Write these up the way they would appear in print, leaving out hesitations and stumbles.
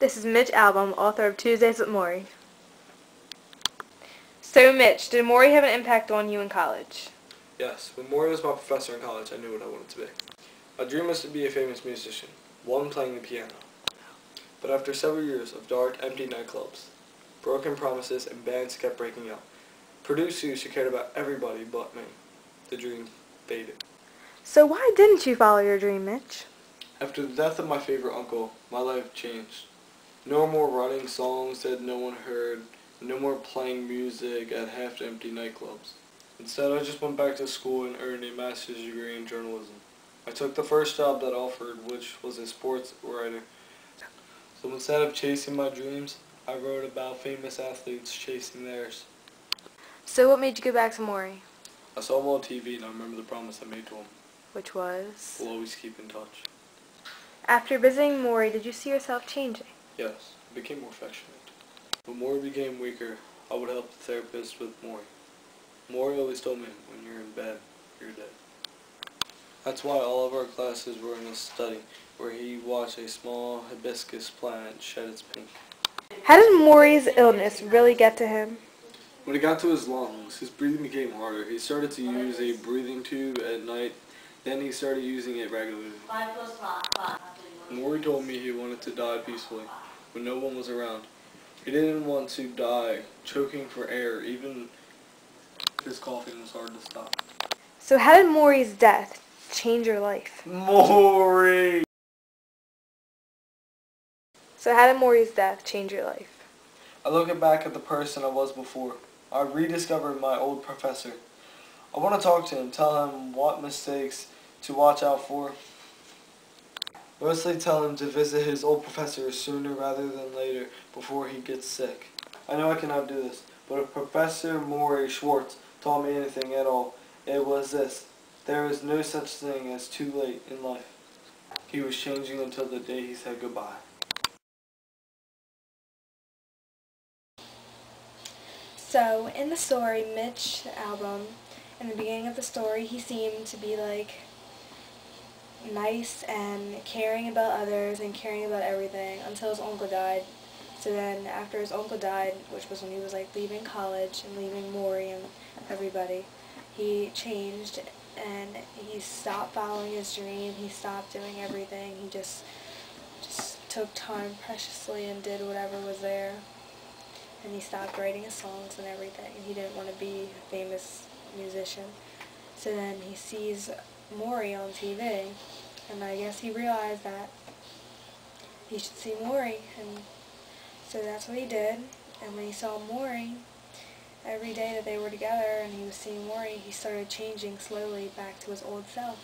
This is Mitch Album, author of Tuesdays with Morrie. So Mitch, did Morrie have an impact on you in college? Yes, when Morrie was my professor in college, I knew what I wanted to be. My dream was to be a famous musician, one playing the piano. But after several years of dark, empty nightclubs, broken promises, and bands kept breaking up, producers who cared about everybody but me, the dream faded. So why didn't you follow your dream, Mitch? After the death of my favorite uncle, my life changed. No more running songs that no one heard, no more playing music at half-empty nightclubs. Instead, I just went back to school and earned a master's degree in journalism. I took the first job that offered, which was a sports writer. So instead of chasing my dreams, I wrote about famous athletes chasing theirs. So what made you go back to Morrie? I saw him on TV and I remember the promise I made to him. Which was? We'll always keep in touch. After visiting Morrie, did you see yourself changing? Yes, I became more affectionate. When Morrie became weaker, I would help the therapist with Morrie. Morrie always told me, when you're in bed, you're dead. That's why all of our classes were in a study, where he watched a small hibiscus plant shed its pink. How did Morrie's illness really get to him? When it got to his lungs, his breathing became harder. He started to use a breathing tube at night, then he started using it regularly. Morrie told me he wanted to die peacefully, when no one was around. He didn't want to die choking for air, even his coughing was hard to stop. So how did Morrie's death change your life? Morrie! So how did Morrie's death change your life? I look back at the person I was before. I rediscovered my old professor. I want to talk to him, tell him what mistakes to watch out for. Mostly tell him to visit his old professor sooner rather than later before he gets sick. I know I cannot do this, but if Professor Morrie Schwartz taught me anything at all, it was this: there is no such thing as too late in life. He was changing until the day he said goodbye. So in the story, Mitch, the album, in the beginning of the story, he seemed to be like nice and caring about others and caring about everything until his uncle died. So then after his uncle died, which was when he was like leaving college and leaving Morrie and everybody, he changed and he stopped following his dream. He stopped doing everything. He just took time preciously and did whatever was there. And he stopped writing his songs and everything. And he didn't want to be a famous musician. So then he sees Morrie on TV, and I guess he realized that he should see Morrie, and so that's what he did. And when he saw Morrie, every day that they were together and he was seeing Morrie, he started changing slowly back to his old self.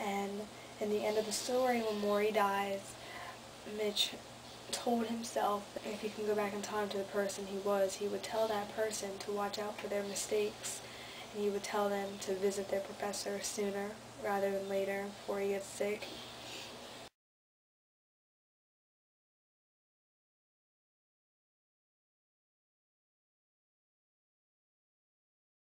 And in the end of the story, when Morrie dies, Mitch told himself if he can go back in time to the person he was, he would tell that person to watch out for their mistakes, and he would tell them to visit their professor sooner rather than later before he gets sick.